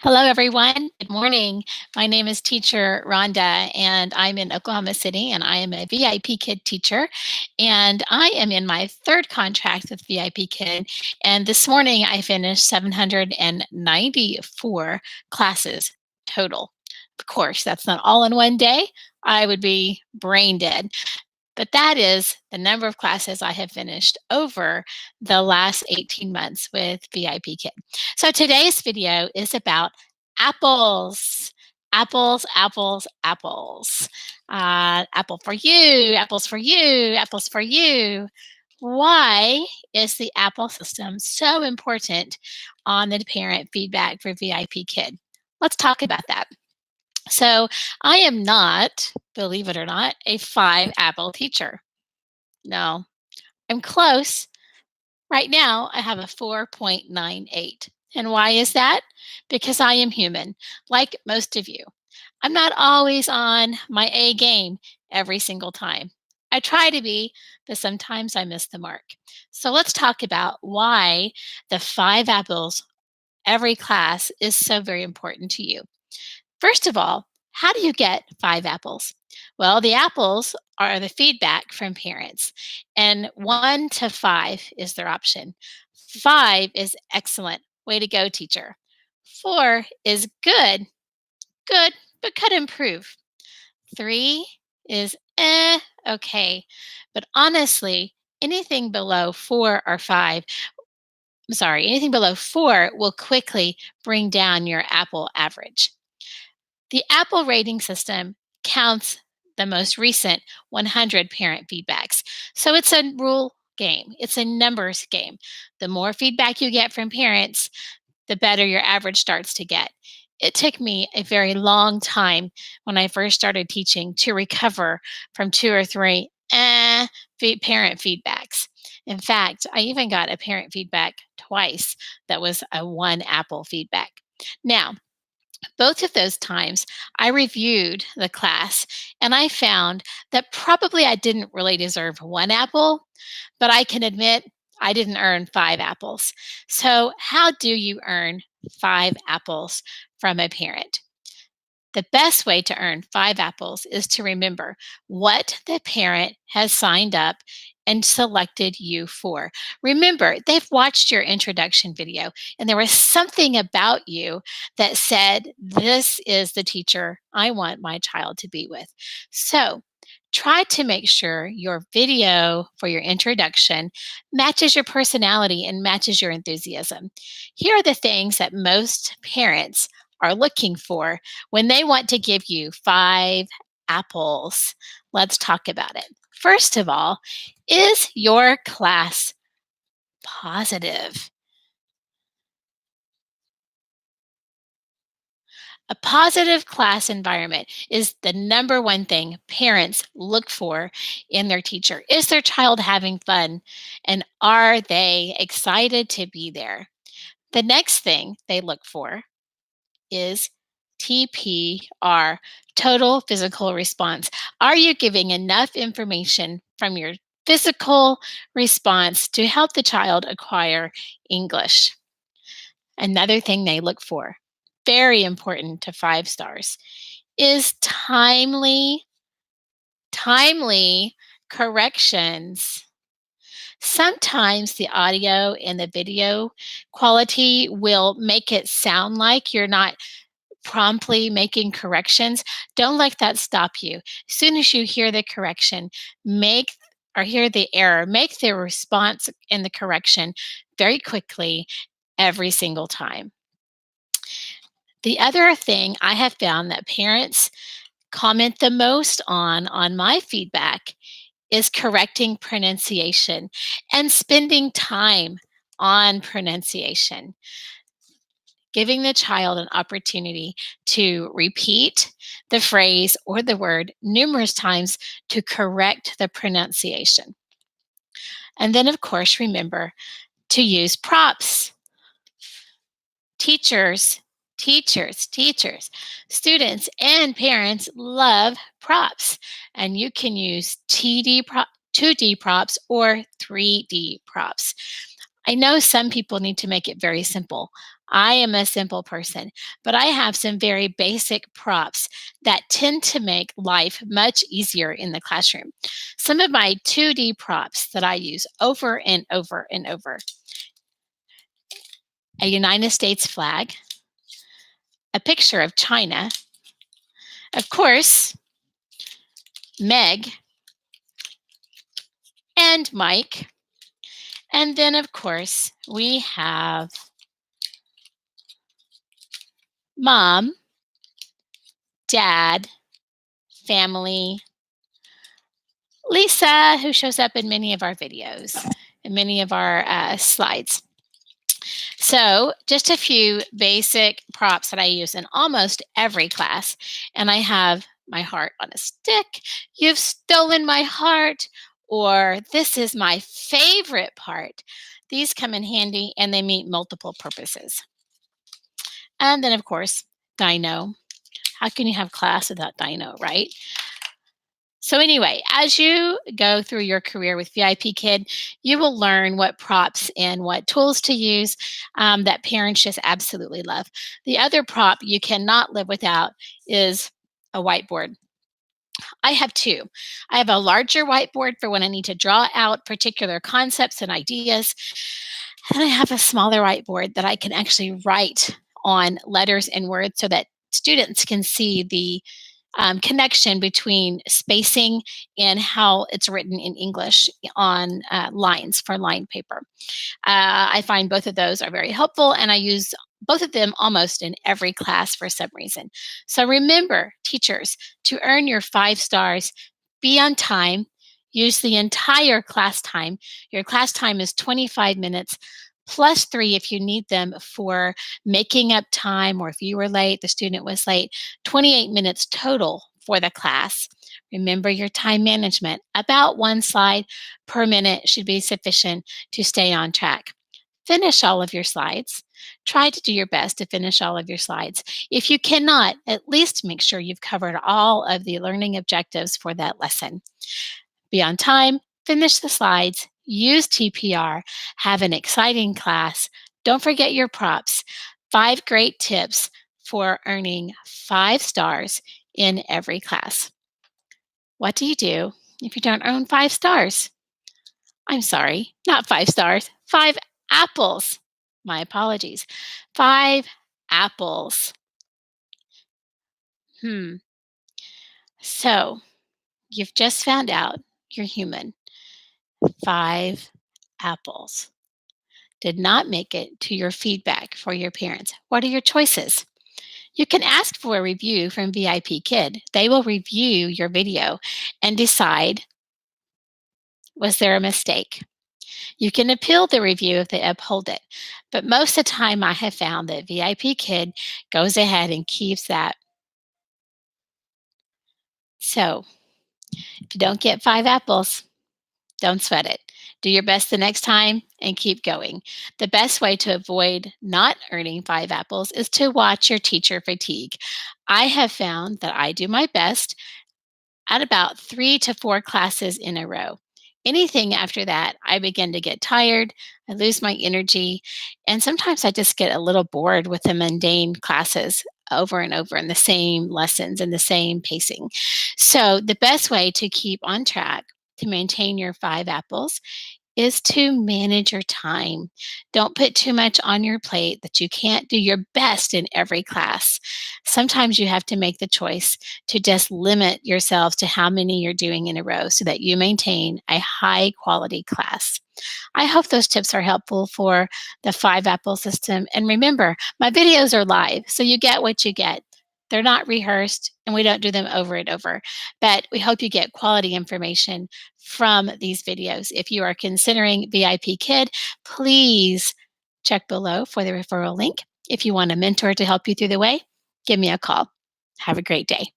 Hello, everyone. Good morning. My name is Teacher Rhonda, and I'm in Oklahoma City, and I am a VIP Kid teacher. And I am in my third contract with VIP Kid. And this morning, I finished 794 classes total. Of course, that's not all in one day. I would be brain dead. But that is the number of classes I have finished over the last 18 months with VIP Kid. So today's video is about apples. Apples, apples, apples. Apple for you, apples for you, apples for you. Why is the apple system so important on the parent feedback for VIP Kid? Let's talk about that. So, I am not, believe it or not, a 5 apple teacher. No, I'm close. Right now, I have a 4.98. And why is that? Because I am human, like most of you. I'm not always on my A game every single time. I try to be, but sometimes I miss the mark. So let's talk about why the 5 apples every class is so very important to you. First of all, how do you get 5 apples? Well, the apples are the feedback from parents, and 1 to 5 is their option. 5 is excellent. Way to go, teacher. 4 is good, good, but could improve. 3 is okay. But honestly, anything below 4 or 5, anything below 4 will quickly bring down your apple average. The Apple rating system counts the most recent 100 parent feedbacks. So it's a rule game, it's a numbers game. The more feedback you get from parents, the better your average starts to get. It took me a very long time when I first started teaching to recover from 2 or 3 parent feedbacks. In fact, I even got a parent feedback twice that was a 1 apple feedback. Now, both of those times, I reviewed the class and I found that probably I didn't really deserve 1 apple, but I can admit I didn't earn 5 apples. So, how do you earn 5 apples from a parent? The best way to earn 5 apples is to remember what the parent has signed up and selected you for. Remember, they've watched your introduction video and there was something about you that said, "This is the teacher I want my child to be with." So, try to make sure your video for your introduction matches your personality and matches your enthusiasm. Here are the things that most parents are looking for when they want to give you 5 apples. Let's talk about it. First of all, is your class positive? A positive class environment is the number one thing parents look for in their teacher. Is their child having fun? And are they excited to be there? The next thing they look for is TPR, total physical response. Are you giving enough information from your physical response to help the child acquire English? Another thing they look for, very important to 5 stars, is timely corrections. Sometimes the audio and the video quality will make it sound like you're not promptly making corrections. Don't let that stop you. As soon as you hear the correction, make or hear the error, make the response and the correction very quickly every single time. The other thing I have found that parents comment the most on my feedback is correcting pronunciation and spending time on pronunciation, giving the child an opportunity to repeat the phrase or the word numerous times to correct the pronunciation. And then, of course, remember to use props. Teachers, teachers, students, and parents love props. And you can use 2D props or 3D props. I know some people need to make it very simple. I am a simple person, but I have some very basic props that tend to make life much easier in the classroom. Some of my 2D props that I use over and over and over: a United States flag, a picture of China, of course, Meg and Mike, and then, of course, we have mom, dad, family, Lisa, who shows up in many of our videos and many of our slides. So, just a few basic props that I use in almost every class. And I have my heart on a stick, you've stolen my heart, or this is my favorite part. These come in handy and they meet multiple purposes. And then, of course, Dino. How can you have class without Dino, right? So, anyway, as you go through your career with VIP Kid, you will learn what props and what tools to use that parents just absolutely love. The other prop you cannot live without is a whiteboard. I have two. I have a larger whiteboard for when I need to draw out particular concepts and ideas. And I have a smaller whiteboard that I can actually write on letters and words so that students can see the connection between spacing and how it's written in English on lines for line paper. I find both of those are very helpful, and I use both of them almost in every class for some reason. So remember, teachers, to earn your 5 stars, be on time, use the entire class time. Your class time is 25 minutes plus 3 if you need them for making up time, or if you were late, the student was late, 28 minutes total for the class. Remember your time management. About 1 slide per minute should be sufficient to stay on track. Finish all of your slides. Try to do your best to finish all of your slides. If you cannot, at least make sure you've covered all of the learning objectives for that lesson. Be on time, finish the slides, use TPR, have an exciting class. Don't forget your props. 5 great tips for earning 5 stars in every class. What do you do if you don't earn 5 stars? I'm sorry, not 5 stars, 5 apples. My apologies. 5 apples. Hmm. So you've just found out you're human. 5 apples did not make it to your feedback for your parents. What are your choices? You can ask for a review from VIP Kid. They will review your video and decide, was there a mistake? You can appeal the review if they uphold it. But most of the time, I have found that VIP Kid goes ahead and keeps that. So if you don't get 5 apples, don't sweat it. Do your best the next time and keep going. The best way to avoid not earning 5 apples is to watch your teacher fatigue. I have found that I do my best at about 3 to 4 classes in a row. Anything after that, I begin to get tired, I lose my energy, and sometimes I just get a little bored with the mundane classes over and over and the same lessons and the same pacing. So, the best way to keep on track to maintain your 5 apples is to manage your time. Don't put too much on your plate that you can't do your best in every class. Sometimes you have to make the choice to just limit yourself to how many you're doing in a row so that you maintain a high quality class. I hope those tips are helpful for the 5 apple system. And remember, my videos are live, so you get what you get. They're not rehearsed and we don't do them over and over, but we hope you get quality information from these videos. If you are considering VIP Kid, please check below for the referral link. If you want a mentor to help you through the way, give me a call. Have a great day.